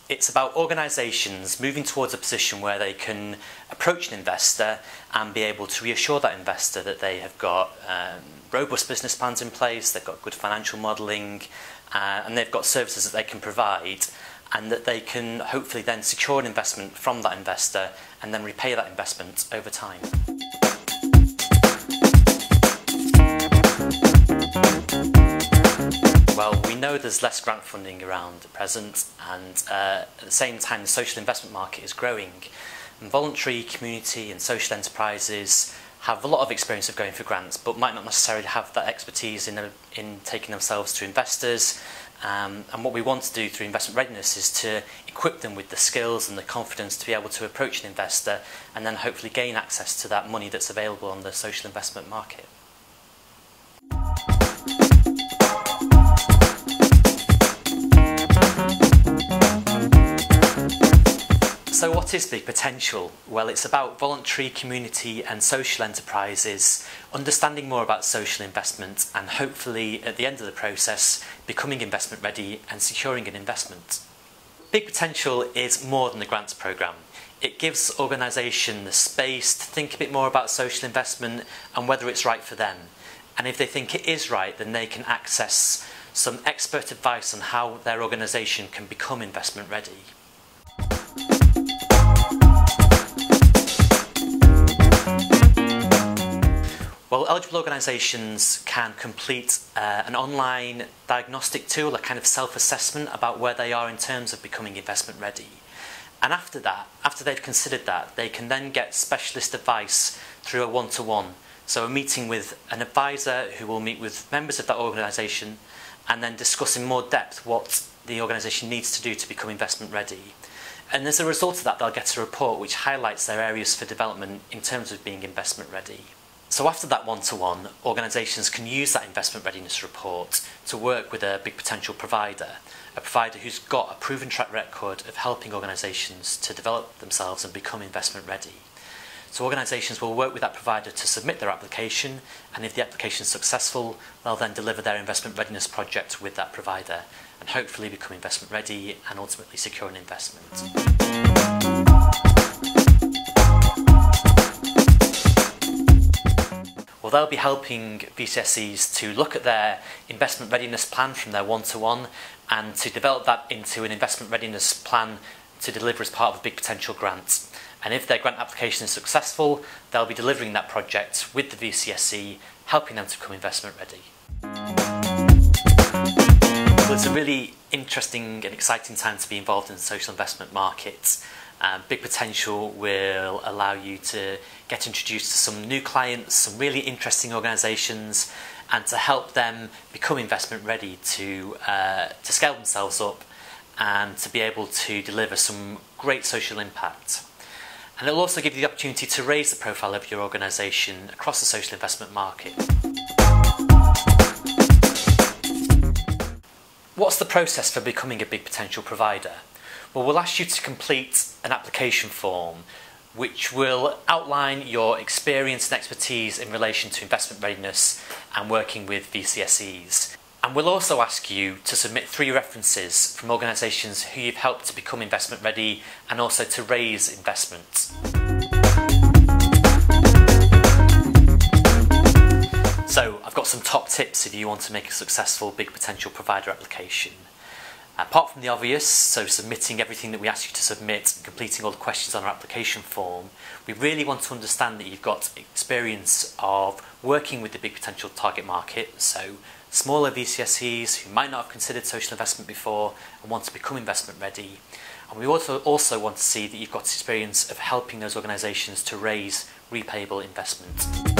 It's about organisations moving towards a position where they can approach an investor and be able to reassure that investor that they have got robust business plans in place, they've got good financial modelling, and they've got services that they can provide, and that they can hopefully then secure an investment from that investor and then repay that investment over time. Well, we know there's less grant funding around at present, and at the same time the social investment market is growing. And voluntary, community and social enterprises have a lot of experience of going for grants, but might not necessarily have that expertise in taking themselves to investors. And what we want to do through investment readiness is to equip them with the skills and the confidence to be able to approach an investor and then hopefully gain access to that money that's available on the social investment market. So what is Big Potential? Well, it's about voluntary, community and social enterprises understanding more about social investment and hopefully at the end of the process becoming investment ready and securing an investment. Big Potential is more than a grants programme. It gives organisations the space to think a bit more about social investment and whether it's right for them. And if they think it is right, then they can access some expert advice on how their organisation can become investment ready. Well, eligible organisations can complete an online diagnostic tool, a kind of self-assessment about where they are in terms of becoming investment ready. And after that, after they've considered that, they can then get specialist advice through a one-to-one. So a meeting with an advisor who will meet with members of that organisation and then discuss in more depth what the organisation needs to do to become investment ready. And as a result of that, they'll get a report which highlights their areas for development in terms of being investment ready. So after that one-to-one, organisations can use that investment readiness report to work with a big potential provider, a provider who's got a proven track record of helping organisations to develop themselves and become investment ready. So organisations will work with that provider to submit their application, and if the application is successful, they'll then deliver their investment readiness project with that provider and hopefully become investment ready and ultimately secure an investment. Well, they'll be helping VCSEs to look at their investment readiness plan from their one-to-one and to develop that into an investment readiness plan to deliver as part of a Big Potential grant. And if their grant application is successful, they'll be delivering that project with the VCSE, helping them to become investment ready. Well, it's a really interesting and exciting time to be involved in the social investment market. Big Potential will allow you to get introduced to some new clients, some really interesting organisations, and to help them become investment ready to scale themselves up and to be able to deliver some great social impact. And it will also give you the opportunity to raise the profile of your organisation across the social investment market. What's the process for becoming a Big Potential provider? Well, we'll ask you to complete an application form which will outline your experience and expertise in relation to investment readiness and working with VCSEs. And we'll also ask you to submit 3 references from organisations who you've helped to become investment ready and also to raise investment. So I've got some top tips if you want to make a successful Big Potential provider application. Apart from the obvious, so submitting everything that we ask you to submit and completing all the questions on our application form, we really want to understand that you've got experience of working with the Big Potential target market, so smaller VCSEs who might not have considered social investment before and want to become investment ready. And we also want to see that you've got experience of helping those organisations to raise repayable investment.